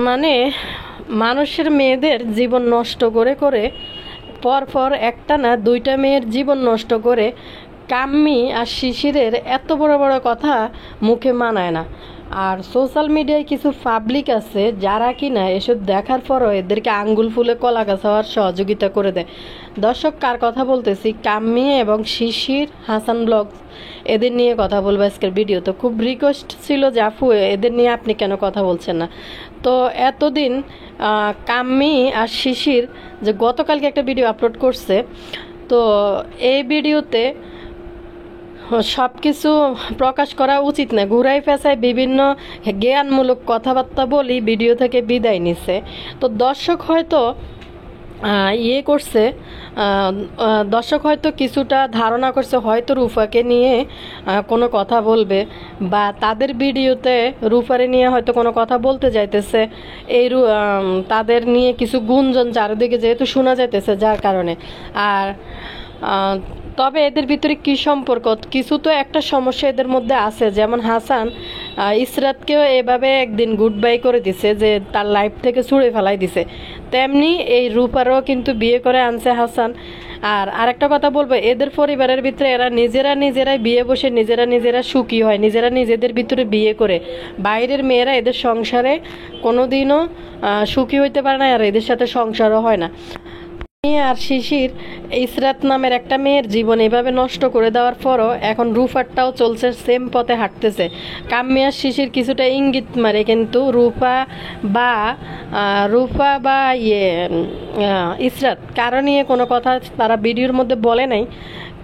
মানে মানুষের মেয়েদের জীবন নষ্ট করে করে পরপর একটা না দুইটা মেয়ের জীবন নষ্ট করে কাম্মি আর শিশিরের এত বড় বড় কথা মুখে মানায় না। আর সোশ্যাল মিডিয়ায় কিছু পাবলিক আছে যারা কিনা এসব দেখার পরও এদেরকে আঙ্গুল ফুলে কলা গাছ হওয়ার সহযোগিতা করে দেয়। দর্শক কার কথা বলতেছি? কাম্মি এবং শিশির, হাসান ব্লগ, এদের নিয়ে কথা বলবো আজকের ভিডিও। তো খুব রিকোয়েস্ট ছিল যে আপু এদের নিয়ে আপনি কেন কথা বলছেন না। তো এতদিন কাম্মি আর শিশির যে গতকালকে একটা ভিডিও আপলোড করছে, তো এই ভিডিওতে সব কিছু প্রকাশ করা উচিত না, ঘুরাই ফেঁচায় বিভিন্ন জ্ঞানমূলক কথাবার্তা বলি ভিডিও থেকে বিদায় নিছে। তো দর্শক হয়তো করছে, দর্শক হয়তো কিছুটা ধারণা করছে হয়তো রূপাকে নিয়ে কোনো কথা বলবে, বা তাদের ভিডিওতে রূপারে নিয়ে হয়তো কোনো কথা বলতে যাইতেছে। তাদের নিয়ে কিছু গুঞ্জন চারিদিকে যেহেতু শোনা যাইতেছে, যার কারণে। আর তবে এদের ভিতরে কি সম্পর্ক, কিছু তো একটা সমস্যা এদের মধ্যে আছে। যেমন হাসান ইসরাতকেও এভাবে একদিন গুড বাই করে দিছে, যে তার লাইফ থেকে ছুঁড়ে ফেলাই দিছে, তেমনি এই রূপারও কিন্তু বিয়ে করে আনছে হাসান। আর আরেকটা কথা বলবো, এদের পরিবারের ভিতরে এরা নিজেরাই বিয়ে বসে নিজেরা সুখী হয়, নিজেরা নিজেদের ভিতরে বিয়ে করে। বাইরের মেয়েরা এদের সংসারে কোনোদিনও সুখী হইতে পারে না, আর এদের সাথে সংসারও হয় না। আর শিশির ইসরাত নামের একটা মেয়ের জীবন এভাবে নষ্ট করে দেওয়ার পরও এখন রূপারটাও চলছে সেম পথে হাঁটতেছে। কাম্মি আর শিশির কিছুটা ইঙ্গিত মারে, কিন্তু রূপা বা ইসরাত কারো নিয়ে কোনো কথা তারা ভিডিওর মধ্যে বলে নাই,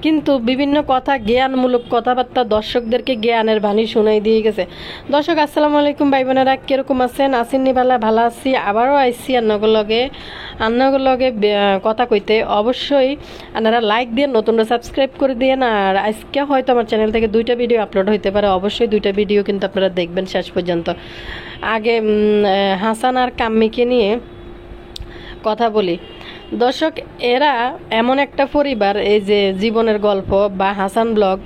কিন্তু বিভিন্ন কথা জ্ঞানমূলক কথাবার্তা দর্শকদেরকে জ্ঞানের বাণী শোনাই দিয়ে গেছে। দর্শক আসসালামু আলাইকুম ভাই বোনেরা, কিরকম আছেন? আসেননি ভালো আছি। আবারও আইসি আন্নাগর লগে কথা কইতে। অবশ্যই আপনারা লাইক দিয়ে নতুনরা সাবস্ক্রাইব করে দিয়ে। আর আজকে হয়তো আমার চ্যানেল থেকে দুইটা ভিডিও আপলোড হইতে পারে, অবশ্যই দুইটা ভিডিও কিন্তু আপনারা দেখবেন শেষ পর্যন্ত। আগে হাসান আর কাম্মিকে নিয়ে কথা বলি। দর্শক এরা এমন একটা পরিবার, এই যে জীবনের গল্প বা হাসান ব্লগ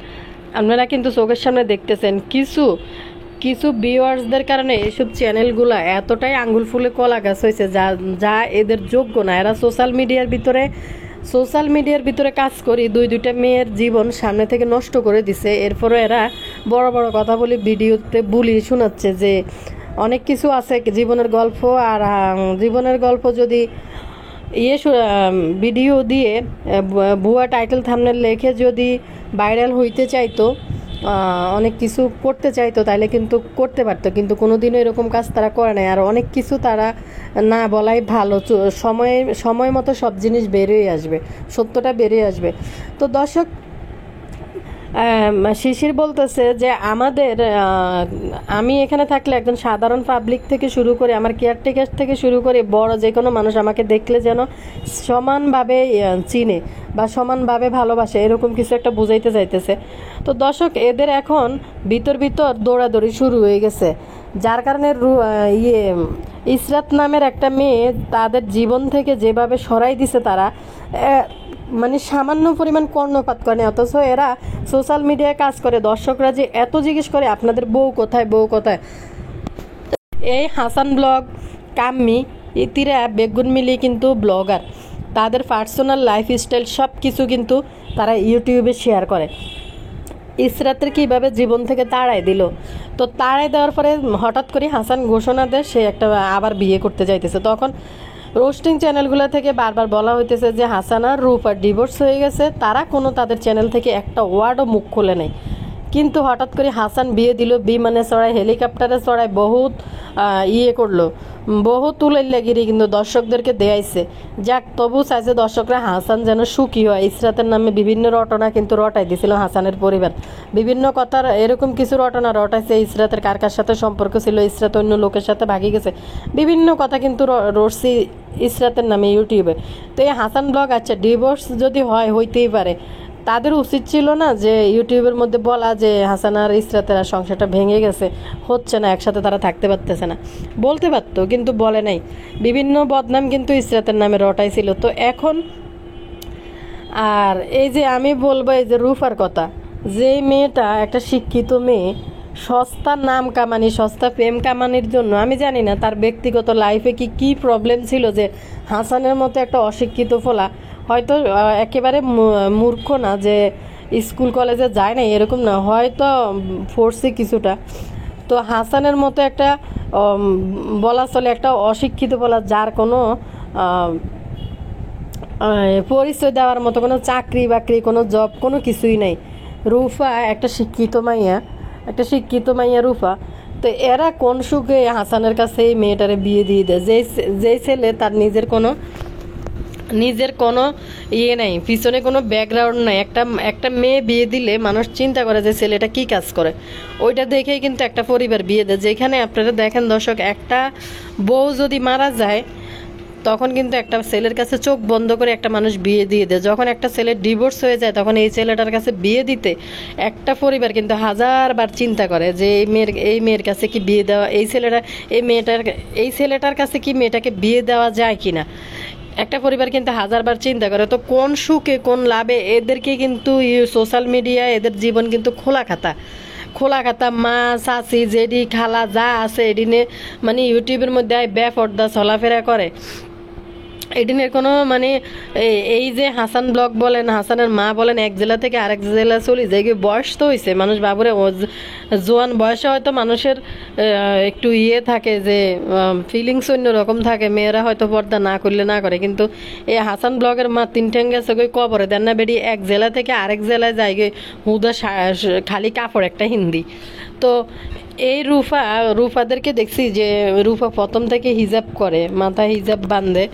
আপনারা কিন্তু চোখের সামনে দেখতেছেন। কিছু ভিউয়ার্সদের কারণে এইসব চ্যানেলগুলো এতটাই আঙ্গুল ফুলে কলা গাছ হয়েছে যা এদের যোগ্য না। এরা সোশ্যাল মিডিয়ার ভিতরে কাজ করি দুইটা মেয়ের জীবন সামনে থেকে নষ্ট করে দিছে। এরপরে এরা বড় বড় কথা বলে ভিডিওতে বুলি শোনাচ্ছে যে অনেক কিছু আছে জীবনের গল্প। আর জীবনের গল্প যদি ভিডিও দিয়ে ভুয়া টাইটেল থাম্বনেল লিখে যদি ভাইরাল হইতে চাইতো, অনেক কিছু করতে চাইতো, তাইলে কিন্তু করতে পারতো, কিন্তু কোনোদিনও এরকম কাজ তারা করে নাই। আর অনেক কিছু তারা না বলাই ভালো, সময় মতো সব জিনিস বেরিয়ে আসবে, সত্যটা বেরিয়ে আসবে। তো দর্শক শিশির বলতেছে যে আমি এখানে থাকলে একজন সাধারণ পাবলিক থেকে শুরু করে আমার কেয়ারটেকার থেকে শুরু করে বড় যে কোনো মানুষ আমাকে দেখলে যেন সমানভাবে চিনে বা সমানভাবে ভালোবাসে, এরকম কিছু একটা বুঝাইতে চাইতেছে। তো দর্শক এদের এখন ভিতর দৌড়াদৌড়ি শুরু হয়ে গেছে, যার কারণে ইসরাত নামের একটা মেয়ে তাদের জীবন থেকে যেভাবে সরাই দিছে তারা, মানে সামান্য পরিমাণ কর্ণপাত করে। অথচ এরা সোশ্যাল মিডিয়ায় কাজ করে, দর্শকরা যে এত জিজ্ঞেস করে আপনাদের বউ কোথায়। এই হাসান ব্লগ, কাম্মি, ইতিরা বেগুন মিলিয়ে কিন্তু ব্লগার, তাদের পার্সোনাল লাইফস্টাইল সব কিছু কিন্তু তারা ইউটিউবে শেয়ার করে। ইসরাতের কীভাবে জীবন থেকে তাড়াই দিল, তো তাড়াই দেওয়ার পরে হঠাৎ করে হাসান ঘোষণা দেয় সে আবার বিয়ে করতে যাইতেছে। তখন রোস্টিং চ্যানেলগুলো থেকে বারবার বলা হইতেছে যে হাসান আর রূপার ডিভোর্স হয়ে গেছে, তারা তাদের চ্যানেল থেকে একটা ওয়ার্ডও মুখ খুলে নেই। কিন্তু হঠাৎ করে হাসান বিয়ে দিল, বিমানে চড়ায়, হেলিকপ্টারে চড়ায়, বহুত করলো, বহুত উলাইল্লাগিরি কিন্তু দর্শকদেরকে দেয়াইছে। যাক, তবু চাইছে দর্শকরা হাসান যেন সুখী হয়। ইসরাতের নামে বিভিন্ন রটনা কিন্তু রটাই দিছিল হাসানের পরিবার, বিভিন্ন কথার এরকম কিছু রটনা রটাইছে। ইসরাতের কার সাথে সম্পর্ক ছিল, ইসরাত অন্য লোকের সাথে ভাগি গেছে, বিভিন্ন কথা কিন্তু রটছি ইসরাতের নামে ইউটিউবে। তো এই হাসান ব্লগ, আচ্ছা ডিভোর্স যদি হইতেই পারে, তাদের উচিত ছিল না যে ইউটিউবের মধ্যে বলা যে হাসান আর ইসরাতের সংসারটা ভেঙে গেছে, হচ্ছে না, একসাথে তারা থাকতে পারতেছে না, বলতে পারতো, কিন্তু বলে নাই। বিভিন্ন বদনাম কিন্তু ইসরাতের নামে রটাইছিল। তো এখন আর এই যে আমি বলবো এই যে রূপার কথা, যে মেয়েটা একটা শিক্ষিত মেয়ে, সস্তা নাম কামানি, সস্তা প্রেম কামানির জন্য আমি জানি না তার ব্যক্তিগত লাইফে কি প্রবলেম ছিল যে হাসানের মতো একটা অশিক্ষিত ফোলা, হয়তো একেবারে মূর্খ না যে স্কুল কলেজে যায় না এরকম না, হয়তো ফোর্সে কিছুটা। তো হাসানের মতো একটা বলা চলে একটা অশিক্ষিত বলা, যার কোনো পরিচয় দেওয়ার মতো কোনো চাকরি বাকরি কোনো জব কোনো কিছুই নাই। রুফা একটা শিক্ষিত মাইয়া, একটা শিক্ষিত মাইয়া রুফা। তো এরা কোন সুখে হাসানের কাছে এই মেয়েটারে বিয়ে দিয়ে দেয়, যেই ছেলে তার নিজের কোনো ইয়ে নাই, পিছনে কোনো ব্যাকগ্রাউন্ড নাই। একটা মেয়ে বিয়ে দিলে মানুষ চিন্তা করে যে ছেলেটা কি কাজ করে, ওইটা দেখেই কিন্তু একটা পরিবার বিয়ে দেয়। যেখানে আপনারা দেখেন দর্শক, একটা বউ যদি মারা যায় তখন কিন্তু একটা ছেলের কাছে চোখ বন্ধ করে একটা মানুষ বিয়ে দিয়ে দেয়। যখন একটা ছেলের ডিভোর্স হয়ে যায় তখন এই ছেলেটার কাছে বিয়ে দিতে একটা পরিবার কিন্তু হাজারবার চিন্তা করে যে এই মেয়ের কাছে কি বিয়ে দেওয়া, এই ছেলেটার কাছে কি মেয়েটাকে বিয়ে দেওয়া যায় কিনা, একটা পরিবার কিন্তু হাজারবার চিন্তা করে। তো কোন সুখে কোন লাভে এদেরকে কিন্তু সোশ্যাল মিডিয়া এদের জীবন কিন্তু খোলা খাতা মা চাচি জেডি খালা যা আছে এদিনে মানে ইউটিউবের মধ্যে বেপর্দা চলাফেরা করে। এদিনের কোনো মানে এই যে হাসান ব্লগ বলেন, হাসানের মা বলেন, এক জেলা থেকে আরেক জেলা চলে যায়, বয়স তো হয়েছে মানুষ বাবুরে জোয়ান বয়সে হয়তো মানুষের একটু ইয়ে থাকে যে ফিলিংস অন্যরকম থাকে, মেয়েরা হয়তো পর্দা না করলে না করে। কিন্তু এই হাসান ব্লগের মা তিন ঠ্যাং গেছে গই কবরে দেন না বেডি, এক জেলা থেকে আরেক জেলায় যায় গে হুদা খালি কাপড় একটা হিন্দি। তো এই রুফাদেরকে দেখছি যে রুফা প্রথম থেকে হিজাব করে, মাথায় হিজাব বাঁধে,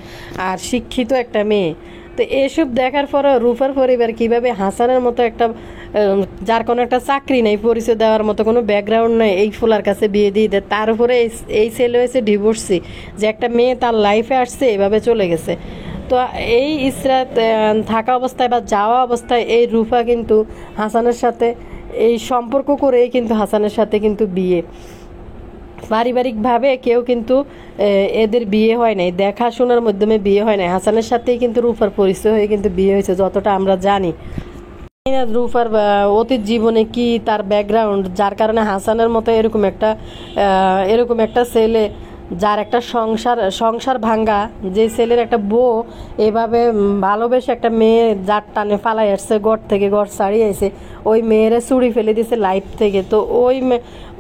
আর শিক্ষিত একটা মেয়ে। তো এসব দেখার পরে রুফার পরিবার কিভাবে হাসানের মতো একটা যার কোনো একটা চাকরি নেই, পরিচয় দেওয়ার মতো কোনো ব্যাকগ্রাউন্ড নেই, এই ফুলার কাছে বিয়ে দিয়ে দেয়। তার উপরে এই ছেলে হয়েছে ডিভোর্সি, যে একটা মেয়ে তার লাইফে আসছে এভাবে চলে গেছে। তো এই ইসরাত থাকা অবস্থায় বা যাওয়া অবস্থায় এই রুফা কিন্তু হাসানের সাথে এই সম্পর্ক করেই কিন্তু হাসানের সাথে কিন্তু বিয়ে, পারিবারিকভাবে কেউ কিন্তু এদের বিয়ে হয় নাই, দেখাশোনার মাধ্যমে বিয়ে হয় নাই, হাসানের সাথেই কিন্তু রুফার পরিচয় হয়ে কিন্তু বিয়ে হয়েছে যতটা আমরা জানি। রুফার অতীত জীবনে কি তার ব্যাকগ্রাউন্ড, যার কারণে হাসানের মতো এরকম একটা ছেলে, যার একটা সংসার ভাঙ্গা, যে ছেলের একটা বউ এভাবে ভালোবেসে একটা মেয়ে যার টানে ফালাই আসছে, ঘর ছাড়িয়ে আসে, ওই মেয়েরে চুরি ফেলে দিয়েছে লাইফ থেকে। তো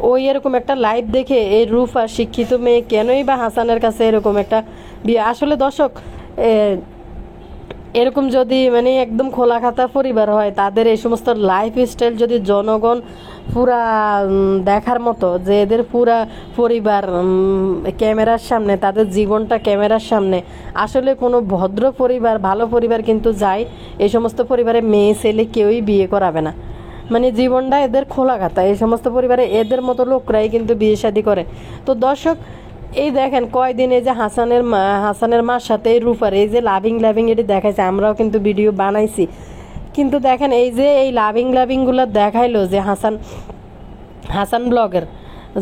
ওই এরকম একটা লাইফ দেখে এই রুফা শিক্ষিত মেয়ে কেনই বা হাসানের কাছে এরকম একটা বিয়ে। আসলে দর্শক, এরকম যদি মানে একদম খোলা খাতা পরিবার হয়, তাদের এই সমস্ত লাইফ স্টাইল যদি জনগণ পুরা দেখার মতো, যে এদের পুরা পরিবার ক্যামেরার সামনে, তাদের জীবনটা ক্যামেরার সামনে, আসলে কোনো ভদ্র পরিবার ভালো পরিবার কিন্তু যায় এই সমস্ত পরিবারে মেয়ে ছেলে কেউই বিয়ে করাবে না। মানে জীবনটা এদের খোলা খাতা, এই সমস্ত পরিবারে এদের মতো লোকরাই কিন্তু বিয়ে শাদী করে। তো দর্শক, এই দেখেন কয়দিন এই যে হাসানের মার সাথে এই রূপার এই যে লাভিং এটি দেখাইছে, আমরাও কিন্তু ভিডিও বানাইছি। কিন্তু দেখেন এই যে এই লাভিংগুলো দেখাইলো যে হাসান ব্লগের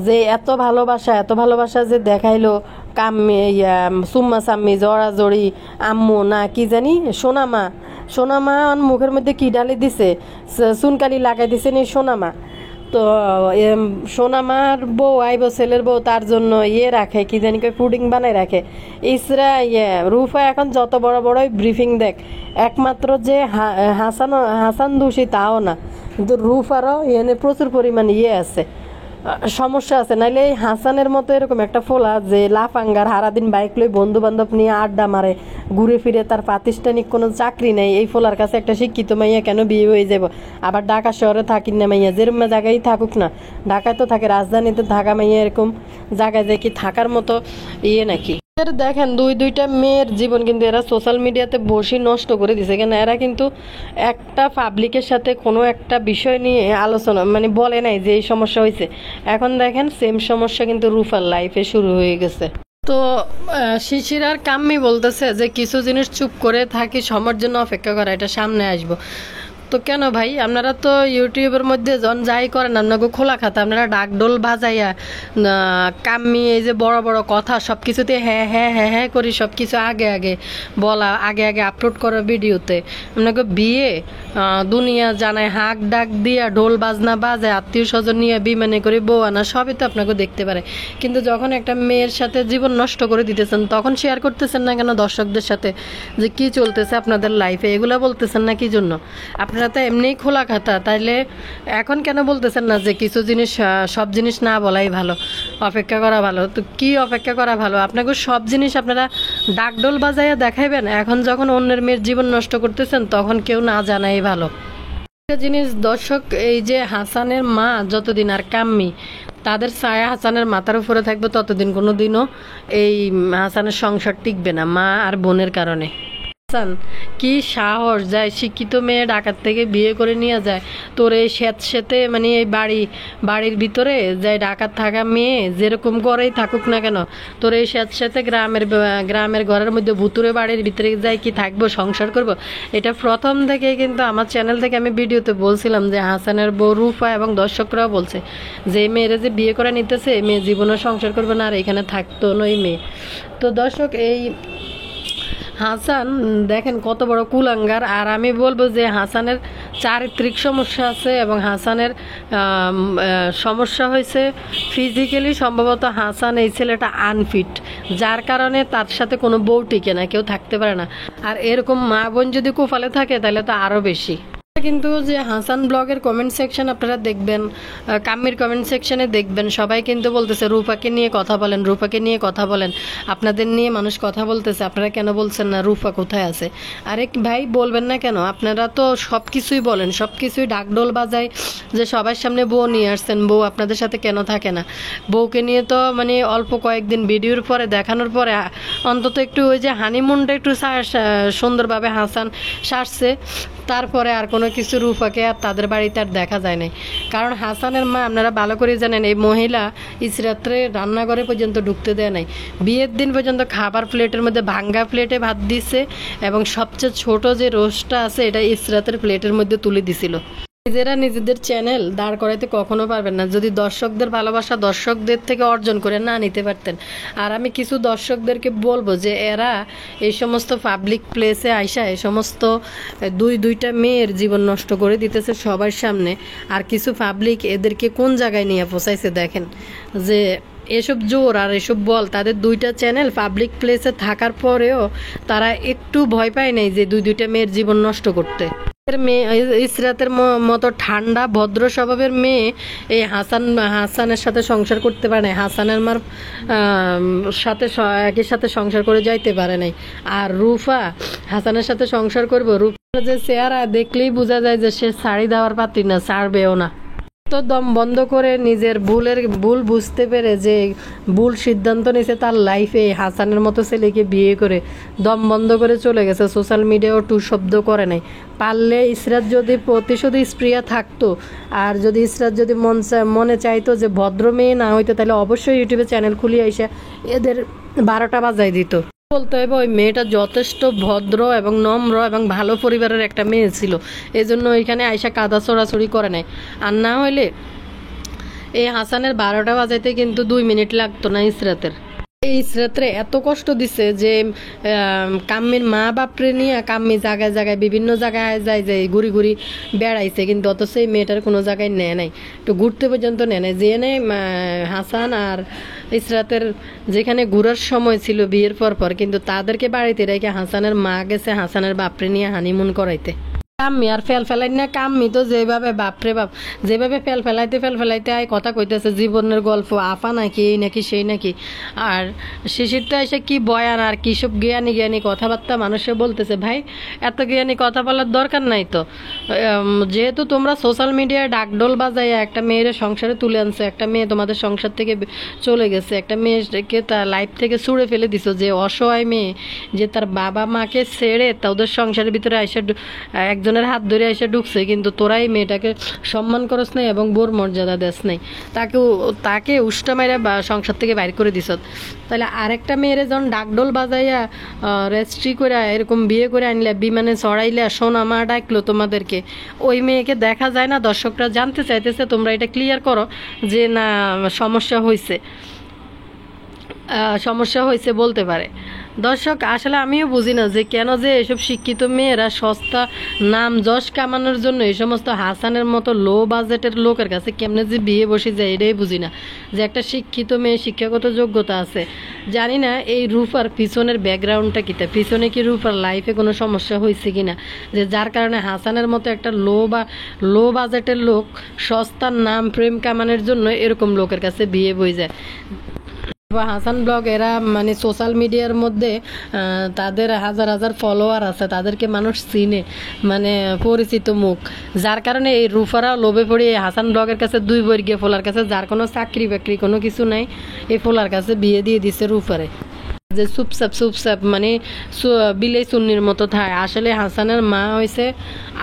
যে এত ভালোবাসা যে দেখাইলো, সুম্মা সাম্মি জড়াজড়ি, আম্মু না কি জানি সোনামা মুখের মধ্যে কি ডালি দিছে, চুনকালি লাগাই দিছে নি সোনামা। তো সোনামার বউ আইব, ছেলের বউ, তার জন্য রাখে কি জানি পুডিং বানাই রাখে। রুফা এখন যত বড় বড়ই ব্রিফিং দেখ, একমাত্র যে হাসান দোষী তাও না, কিন্তু রুফারও প্রচুর পরিমাণ আছে, সমস্যা আছে। নাইলে এই হাসানের মতো এরকম একটা ফোলা যে লাফাঙ্গার সারাদিন বাইক লই বন্ধু বান্ধব নিয়ে আড্ডা মারে, ঘুরে ফিরে, তার প্রাতিষ্ঠানিক কোনো চাকরি নেই, এই ফোলার কাছে একটা শিক্ষিত মাইয়া কেন বিয়ে হয়ে যাব? আবার ঢাকা শহরে থাকি না মাইয়া, যেরকম জায়গায় থাকুক না, ঢাকায় তো থাকে, রাজধানীতে থাকা মাইয়া এরকম জায়গায় যে কি থাকার মতো নাকি? দেখেন দুইটা মেয়ের জীবন কিন্তু এরা সোশ্যাল মিডিয়াতে বসে নষ্ট করে দিছে। কেন এরা কিন্তু একটা পাবলিকের সাথে কোনো একটা বিষয় নিয়ে আলোচনা মানে বলে নাই যে এই সমস্যা হয়েছে। এখন দেখেন সেম সমস্যা কিন্তু রুফার লাইফে শুরু হয়ে গেছে। তো শিশির আর কাম্মি বলতেছে যে কিছু জিনিস চুপ করে থাকি, সময়ের জন্য অপেক্ষা করা, এটা সামনে আসবো। তো কেন ভাই, আপনারা তো ইউটিউবের মধ্যে জন যাই করেন আপনাকে খোলা খাতা, আপনারা ডাকডোল বাজাইয়া কাম্মি এই যে বড় বড় কথা সব কিছুতে হ্যাঁ হ্যাঁ হ্যাঁ হ্যাঁ করি, সব কিছু আগে আগে বলা, আগে আগে আপলোড করা ভিডিওতে আপনাকে বিয়ে দুনিয়া জানায় হাঁক ডাক দিয়া ঢোল বাজনা বাজায় আত্মীয় স্বজন নিয়ে বিমানে করে বউ আনা সবই তো আপনাকে দেখতে পারে, কিন্তু যখন একটা মেয়ের সাথে জীবন নষ্ট করে দিতেছেন তখন শেয়ার করতেছেন না কেন দর্শকদের সাথে যে কি চলতেছে আপনাদের লাইফে, এগুলো বলতেছেন না কি জন্য? আপনারা তো এমনিই খোলা খাতা, তাইলে এখন কেন বলতেছেন না যে কিছু জিনিস সব জিনিস না বলাই ভালো, অপেক্ষা করা ভালো? তো কি অপেক্ষা করা ভালো? আপনাকে সব জিনিস আপনারা ডাকডোল বাজাইয়া দেখাইবেন, এখন যখন অন্যের মেয়ের জীবন নষ্ট করতেছেন তখন কেউ না জানাই ভালো। একটা জিনিস দর্শক, এই যে হাসানের মা যতদিন আর কাম্মি তাদের ছায়া হাসানের মাথার উপরে থাকবে ততদিন কোনোদিনও এই হাসানের সংসার টিকবে না, মা আর বোনের কারণে। হাসান কি সাহস, যায় শিক্ষিত মেয়ে ডাকাত থেকে বিয়ে করে নিয়ে যায়, তোর এই স্যাঁতে মানে এই বাড়ির ভিতরে যায় ডাকাত থাকা মেয়ে যেরকম করেই থাকুক না কেন, তোর এই স্যাঁতে গ্রামের ঘরের মধ্যে ভুতুরে বাড়ির ভিতরে যাই কি থাকবো, সংসার করব? এটা প্রথম থেকে কিন্তু আমার চ্যানেল থেকে আমি ভিডিওতে বলছিলাম যে হাসানের বউ রূপা এবং দর্শকরাও বলছে যে মেয়েরা যে বিয়ে করে নিতেছে মেয়ে জীবনে সংসার করবে না আর এখানে থাকতো নই মেয়ে। তো দর্শক, এই হাসান দেখেন কত বড় কুলাঙ্গার, আর আমি বলবো যে হাসানের চারিত্রিক সমস্যা আছে এবং হাসানের সমস্যা হয়েছে ফিজিক্যালি, সম্ভবত হাসান এই ছেলেটা আনফিট, যার কারণে তার সাথে কোনো বউ টিকে না, কেউ থাকতে পারে না। আর এরকম মা বোন যদি কুফালে থাকে তাহলে তো আরও বেশি। কিন্তু যে হাসান ব্লগের কমেন্ট সেকশন আপনারা দেখবেন, কাম্মির কমেন্ট সেকশনে দেখবেন সবাই কিন্তু বলতেছে রূপাকে নিয়ে কথা বলেন, রূপাকে নিয়ে কথা বলেন, আপনাদের নিয়ে মানুষ কথা বলতেছে, আপনারা কেন বলছেন না রূপা কোথায় আছে? আরে ভাই বলবেন না কেন? আপনারা তো সব কিছুই বলেন, সব কিছুই ডাকডোল বাজায় যে সবার সামনে বউ নিয়ে আসছেন, বউ আপনাদের সাথে কেন থাকে না? বউকে নিয়ে তো মানে অল্প কয়েকদিন ভিডিওর পরে দেখানোর পরে অন্তত একটু ওই যে হানিমুনটা একটু সুন্দরভাবে হাসান সারছে, তারপরে আর কোনো কিছু রূপাকে আর তাদের বাড়িতে আর দেখা যায় নাই। কারণ হাসানের মা আপনারা ভালো করে জানেন এই মহিলা ইসরাত্রে রান্নাঘরে পর্যন্ত ঢুকতে দেয় নাই, বিয়ের দিন পর্যন্ত খাবার প্লেটের মধ্যে ভাঙ্গা প্লেটে ভাত দিছে এবং সবচেয়ে ছোট যে রোস্টটা আছে এটা ইসরাতের প্লেটের মধ্যে তুলে দিছিল। নিজেরা নিজেদের চ্যানেল দাঁড় করাইতে কখনো পারবেন না যদি দর্শকদের ভালোবাসা দর্শকদের থেকে অর্জন করে না নিতে পারতেন। আর আমি কিছু দর্শকদেরকে বলবো যে এরা এই সমস্ত পাবলিক প্লেসে আইসা এই সমস্ত দুইটা মেয়ের জীবন নষ্ট করে দিতেছে সবার সামনে, আর কিছু পাবলিক এদেরকে কোন জায়গায় নিয়ে পৌঁছাইছে দেখেন, যে এসব জোর আর এসব বল তাদের দুইটা চ্যানেল পাবলিক প্লেসে থাকার পরেও তারা একটু ভয় পায় নাই যে দুইটা মেয়ের জীবন নষ্ট করতে। মেয়ে ইসরাতের মতো ঠান্ডা ভদ্র স্বভাবের মেয়ে এই হাসানের সাথে সংসার করতে পারে নাই, হাসানের মার সাথে একই সাথে সংসার করে যাইতে পারে নাই। আর রূপা হাসানের সাথে সংসার করবো, রূপার যে চেহারা দেখলেই বোঝা যায় যে সে শাড়ি দেওয়ার পাত্রী না, ছাড়বেও না। তো দম বন্ধ করে নিজের ভুল বুঝতে পেরে যে ভুল সিদ্ধান্ত নিয়েছে তার লাইফে হাসানের মতো ছেলেকে বিয়ে করে দম বন্ধ করে চলে গেছে, সোশ্যাল মিডিয়াও টু শব্দ করে নাই। পারলে ইসরাত যদি প্রতিশোধ স্প্রিয়া থাকতো আর যদি ইসরাত যদি মনে চাইতো যে ভদ্র মেয়ে না হইতো তাহলে অবশ্যই ইউটিউবে চ্যানেল খুলিয়ে এসে এদের 12টা বাজাই দিত। বলতে হবে ওই মেয়েটা যথেষ্ট ভদ্র এবং নম্র এবং ভালো পরিবারের একটা মেয়ে ছিল, এই জন্য ওইখানে আইসা কাদা ছড়াছড়ি করে নাই। আর না হইলে এই হাসানের 12টা বাজাইতে কিন্তু 2 মিনিট লাগতো না ইসরাতের। এই ইসরাতরে এত কষ্ট দিছে যে কাম্মির মা বাপরে নিয়ে কাম্মি জায়গায় জায়গায় বিভিন্ন জায়গায় যায় ঘুরি ঘুরি বেড়াইছে, কিন্তু অত সেই মেয়েটার কোনো জায়গায় নেয় নাই, একটু ঘুরতে পর্যন্ত নেয় নাই। যে নেয় হাসান আর ইসরাতের যেখানে ঘুরার সময় ছিল বিয়ের পর কিন্তু তাদেরকে বাড়িতে রেখে হাসানের মা গেছে হাসানের বাপরে নিয়ে হানিমুন করাইতে। কাম্মি আর ফেলাই না, কাম্মি তো যেভাবে বাপরে বাপ যেভাবে ফেলাইতে আয় কথা কইতেছে জীবনের গল্প, আফা নাকি এই নাকি সেই নাকি। আর শিশিরটা এসে কি বয়ান আর কি সব জ্ঞানী কথাবার্তা মানুষে বলতেছে। ভাই এত জ্ঞানী কথা বলার দরকার নাই তো, যেহেতু তোমরা সোশ্যাল মিডিয়ায় ডাকডোল বাজাইয়া একটা মেয়ের সংসারে তুলে আনছে, একটা মেয়ে তোমাদের সংসার থেকে চলে গেছে, একটা মেয়েকে তার লাইফ থেকে ছুঁড়ে ফেলে দিছো, যে অসহায় মেয়ে যে তার বাবা মাকে ছেড়ে তাদের সংসারের ভিতরে এসে একজন দুজনের হাত ধরে এসে ঢুকছে, কিন্তু তোরা এই মেয়েটাকে সম্মান করস নাই এবং বোর মর্যাদা দেস নাই, তাকে উষ্টা মাইরা বা সংসার থেকে বাইর করে দিস। তাহলে আরেকটা মেয়েরে যখন ডাকডোল বাজাইয়া রেজিস্ট্রি করে এরকম বিয়ে করে আনলে, বিমানে চড়াইলে, সোনা মা ডাকলো তোমাদেরকে, ওই মেয়েকে দেখা যায় না? দর্শকরা জানতে চাইতেছে, তোমরা এটা ক্লিয়ার করো যে না সমস্যা হয়েছে বলতে পারে। দর্শক আসলে আমিও বুঝি না যে কেন যে এসব শিক্ষিত মেয়েরা সস্তা নাম যশ কামানোর জন্য এই সমস্ত হাসানের মতো লো বাজেটের লোকের কাছে কেমনে যে বিয়ে বসে যায়, এটাই বুঝি না। যে একটা শিক্ষিত মেয়ে, শিক্ষাগত যোগ্যতা আছে, জানি না এই রূপার পিছনের ব্যাকগ্রাউন্ডটা কীটা, পিছনে কি রূপার লাইফে কোনো সমস্যা হয়েছে কিনা, যে যার কারণে হাসানের মতো একটা লো বাজেটের লোক সস্তার নাম প্রেম কামানোর জন্য এরকম লোকের কাছে বিয়ে বই যায়। হাসান ব্লগ এরা মানে সোশ্যাল মিডিয়ার মধ্যে তাদের হাজার হাজার ফলোয়ার আছে, তাদেরকে মানুষ চিনে, মানে পরিচিত মুখ, যার কারণে এই রুফারা লোভে পড়ে হাসান ব্লগের কাছে 2 বর্গীয় ফোলার কাছে, যার কোনো চাকরি বাকরি কোনো কিছু নাই, এই ফোলার কাছে বিয়ে দিয়ে দিছে রুফারে, যে চুপচাপ মানে বিলেই চুন্নির মতো থাকে। আসলে হাসানের মা হয়েছে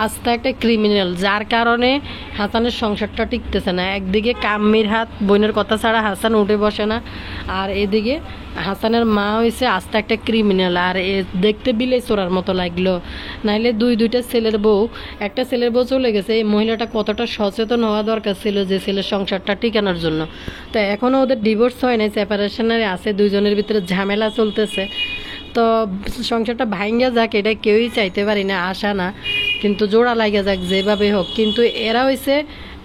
আস্তে একটা ক্রিমিনাল, যার কারণে হাসানের সংসারটা টিকতেছে না। একদিকে কাম্মির হাত, বোনের কথা ছাড়া হাসান উঠে বসে না, আর এদিকে হাসানের মা হয়েছে আস্তে একটা ক্রিমিনাল। আর দেখতে বিলেই চোরার মতো লাগলো, নাইলে দুইটা ছেলের বউ, একটা ছেলের বউ চলে গেছে, এই মহিলাটা কতটা সচেতন হওয়া দরকার ছিল যে ছেলের সংসারটা টিকানোর জন্য। তো এখনও ওদের ডিভোর্স হয় নাই, সেপারেশনারে আছে, দুইজনের ভিতরে ঝামেলা চলতেছে। তো সংসারটা ভাঙ্গা যাক, এটা কেউই চাইতে পারি না, আশা না, কিন্তু জোড়া লাগা যাক যেভাবে হোক। কিন্তু এরা হয়েছে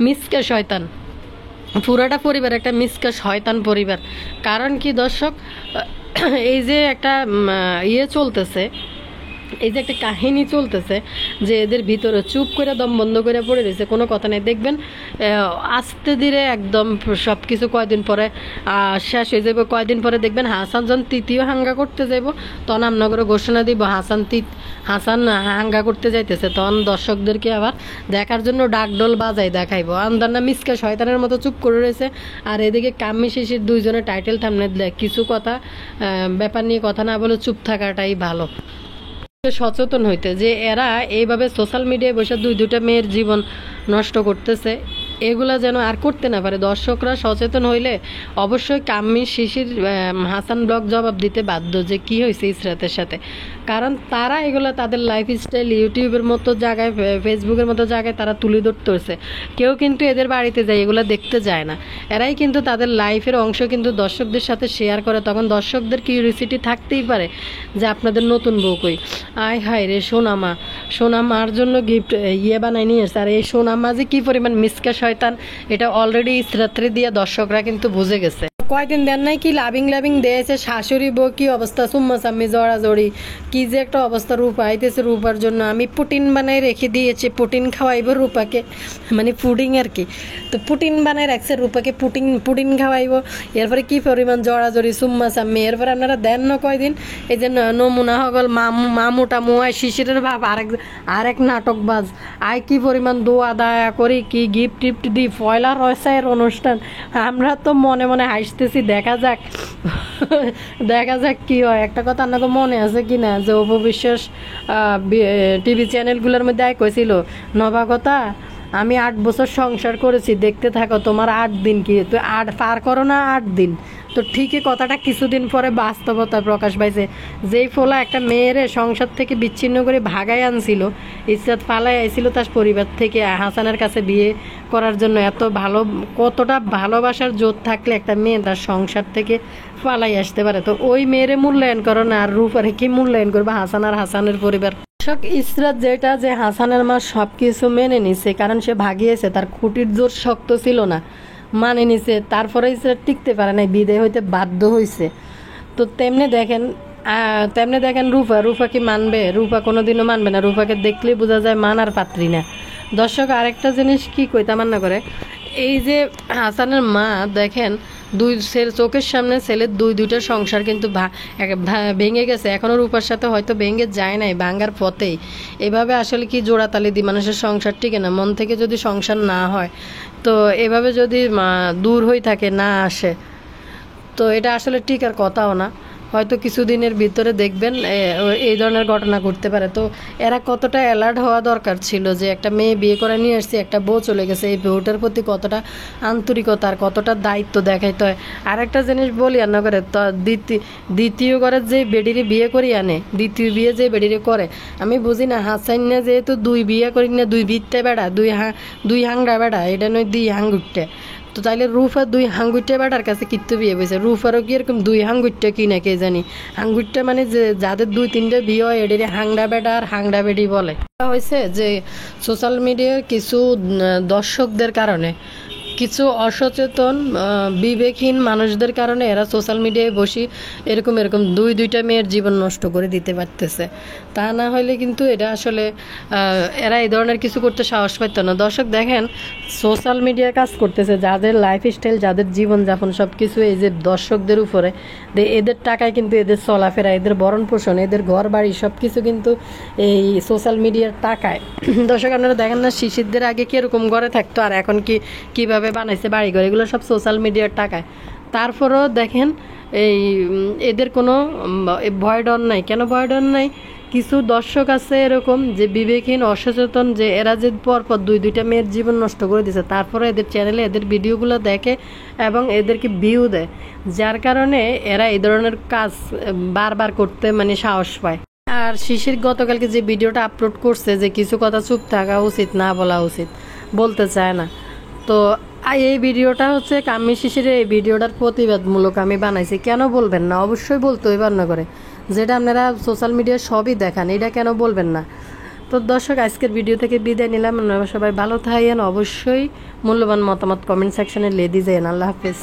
মিসকে শয়তান, পুরাটা পরিবার একটা মিসকা শয়তান পরিবার। কারণ কি দর্শক, এই যে একটা চলতেছে, এই যে একটা কাহিনী চলতেছে, যে এদের ভিতরে চুপ করে দম বন্ধ করে পড়ে রয়েছে, কোনো কথা নেই। দেখবেন আস্তে ধীরে একদম সব কিছু কয়দিন পরে শেষ হয়ে যাবে। কয়দিন পরে দেখবেন হাসান যখন তৃতীয় হাঙ্গা করতে যাইব, তখন আমনগরে ঘোষণা দিব হাসান হাঙ্গা করতে যাইতেছে, তখন দর্শকদেরকে আবার দেখার জন্য ডাকডোল বাজাই দেখাইব। আমদান্না মিসকা শয়তানের মতো চুপ করে রয়েছে, আর এদিকে কাম্মি শিশির দুইজনে টাইটেল থামনে কিছু কথা ব্যাপার নিয়ে কথা না বলে চুপ থাকাটাই ভালো। সচেতন হইতে যে এরা এইভাবে সোশ্যাল মিডিয়ায় বসে দুইটা মেয়ের জীবন নষ্ট করতেছে, এগুলা যেন আর করতে না পারে। দর্শকরা সচেতন হইলে অবশ্যই কাম্মি শিশির হাসান ব্লগ জবাব দিতে বাধ্য যে কি হয়েছে ইসরাতের সাথে, কারণ তারা এগুলো তাদের লাইফস্টাইল ইউটিউবের মতো জায়গায়, ফেসবুকের মতো জায়গায় তারা তুলে ধরতেছে। কেউ কিন্তু এদের বাড়িতে যায় এগুলো দেখতে যায় না, এরাই কিন্তু তাদের লাইফের অংশ কিন্তু দর্শকদের সাথে শেয়ার করে। তখন দর্শকদের কিউরিসিটি থাকতেই পারে যে আপনাদের নতুন বউ কই, আয় হায় রে সোনামার জন্য গিফট বানাই নিয়ে এসছে। আর এই সোনামা যে কি পরিমাণ মিসকা শয়তান, এটা অলরেডি ইসরাত্রি দিয়ে দর্শকরা কিন্তু বুঝে গেছে। কয়দিন দেন নাই কি লাভিং দিয়েছে, শাশুড়ি বউ কি অবস্থা, সুম্মা সাম্মি জড়াজড়ি, কি যে একটা অবস্থা। রূপা আইতেছে, রূপার জন্য আমি পুটিন বানাই রেখে দিয়েছি, পুটিন খাওয়াইব রূপাকে, মানে পুডিং আর কি। তো পুটিন বানাই রাখছে রূপাকে, পুডিন খাওয়াইব। এরপরে কি পরিমাণ জড়াজড়ি, সুম্মা সাম্মি। এরপরে আপনারা দেন না কয়দিন এই যে নমুনা হগল মামুটা মুয়াই শিশিরের ভাব, আরেক নাটকবাজ, আয় কি পরিমাণ দোয়া দায়া করি, কি গিফট টিফট দিই, পয়লা রসায়ের অনুষ্ঠান। আমরা তো মনে মনে হাসতেছি, দেখা যাক কি হয়। একটা কথা আপনাকে মনে আছে কি না, যে অপবিশ্বাস টিভি চ্যানেলগুলোর মধ্যে কইছিল, নবাগতা আমি 8 বছর সংসার করেছি, দেখতে থাকো তোমার 8 দিন কি, তো 8 পার করো না 8 দিন। তো ঠিকই কথাটা কিছুদিন পরে বাস্তবতা প্রকাশ পাইছে। যেই ফোলা একটা মেয়েরে সংসার থেকে বিচ্ছিন্ন করে ভাগাই আনছিল, ইসরাত ফালাই আইছিল তার পরিবার থেকে হাসানের কাছে বিয়ে করার জন্য। কতটা ভালোবাসার জোর থাকলে একটা মেয়ে তার সংসার থেকে ফালাই আসতে পারে। তো ওই মেয়েরে মূল্যায়ন করো না, আর রূপারে কি মূল্যায়ন করবে হাসান আর হাসানের পরিবার। ইসরাত যেটা যে হাসানের মা সব কিছু মেনে নিছে, কারণ সে ভাগিয়েছে, তার খুঁটির জোর শক্ত ছিল না, মানে নিছে। তারপরে ইসরাত টিকতে পারে নাই, বিদায় হইতে বাধ্য হয়েছে। তো তেমনি দেখেন রূপা কি মানবে? রূপা কোনোদিনও মানবে না। রূপাকে দেখলেই বোঝা যায় মানার পাত্রী না। দর্শক আরেকটা জিনিস কি কইতা মান্না করে, এই যে হাসানের মা দেখেন চোখের সামনে ছেলের দুইটা সংসার কিন্তু ভেঙে গেছে, এখনও রূপার সাথে হয়তো ভেঙে যায় নাই, ভাঙ্গার পথেই। এভাবে আসলে কি জোড়াতালি দিয়ে মানুষের সংসার টিকে না? মন থেকে যদি সংসার না হয়, তো এভাবে যদি দূর হয়ে থাকে, না আসে, তো এটা আসলে টিকার কথাও না। হয়তো কিছুদিনের ভিতরে দেখবেন এই ধরনের ঘটনা ঘটতে পারে। তো এরা কতটা অ্যালার্ট হওয়া দরকার ছিল যে একটা মেয়ে বিয়ে করে নিয়ে আসছে, একটা বউ চলে গেছে, এই বউটার প্রতি কতটা আন্তরিকতা আর কতটা দায়িত্ব দেখাইতে হয়। আর একটা জিনিস বলি আর না করে, তো দ্বিতীয় ঘরের যে বেডিরে বিয়ে করি আনে, দ্বিতীয় বিয়ে যে বেডিরে করে, আমি বুঝি না হাসাইন না যেহেতু দুই বিয়ে করি না, দুই ভিত্তে বেড়া, দুই হাঙ্গা বেড়া, এটা নয় দুই হাঙ্গুটে। তো তাইলে রুফা দুই হাঙ্গুটে বেড়ার কাছে কিত্তু বিয়ে বসে, রুফারও কি এরকম দুই হাঙ্গুটে কি না কে জানি। হাঙ্গুটে মানে যে যাদের দুই তিনটে বিয়ে হয় এটারে হাংডা বেড়া আর হাংডা বেডি বলে। হয়েছে যে সোশ্যাল মিডিয়ার কিছু দর্শকদের কারণে, কিছু অসচেতন বিবেকহীন মানুষদের কারণে এরা সোশ্যাল মিডিয়ায় বসি এরকম দুইটা মেয়ের জীবন নষ্ট করে দিতে পারতেছে। তা না হলে কিন্তু এটা আসলে এরা এই ধরনের কিছু করতে সাহস পাইত না। দর্শক দেখেন, সোশ্যাল মিডিয়ায় কাজ করতেছে যাদের লাইফস্টাইল, যাদের জীবনযাপন সব কিছু এই যে দর্শকদের উপরে, এদের টাকায় কিন্তু এদের চলাফেরা, এদের ভরণ পোষণ, এদের ঘর বাড়ি সব কিছু কিন্তু এই সোশ্যাল মিডিয়ার টাকায়। দর্শক আপনারা দেখেন না, শিশিরদের আগে কীরকম ঘরে থাকতো আর এখন কীভাবে বানাইছে বাড়িঘর, এগুলো সব সোশ্যাল মিডিয়ার টাকায়। তারপরেও দেখেন এদের কোনো ভয় ডর নাই। কেন ভয় ডর নাই? কিছু দর্শক আছে এরকম যে বিবেকহীন, অসচেতন, যে এরা যে পরপর দুইটা মেয়ের জীবন নষ্ট করে দিছে, তারপরে এদের চ্যানেলে এদের ভিডিওগুলো দেখে এবং এদেরকে ভিউ দেয়, যার কারণে এরা এই ধরনের কাজ বারবার করতে মানে সাহস পায়। আর শিশির গতকালকে যে ভিডিওটা আপলোড করছে যে কিছু কথা চুপ থাকা উচিত, না বলা উচিত, বলতে চায় না। তো এই ভিডিওটা হচ্ছে কাম্মি শিশিরের এই ভিডিওটার প্রতিবাদমূলক আমি বানাইছি। কেন বলবেন না? অবশ্যই বলতে হইবার না করে, যেটা আপনারা সোশ্যাল মিডিয়ায় সবই দেখান, এটা কেন বলবেন না? তো দর্শক আজকের ভিডিও থেকে বিদায় নিলাম। আপনারা সবাই ভালো থাকেন, অবশ্যই মূল্যবান মতামত কমেন্ট সেকশনে লিখে দিয়েন। আল্লাহ হাফেজ।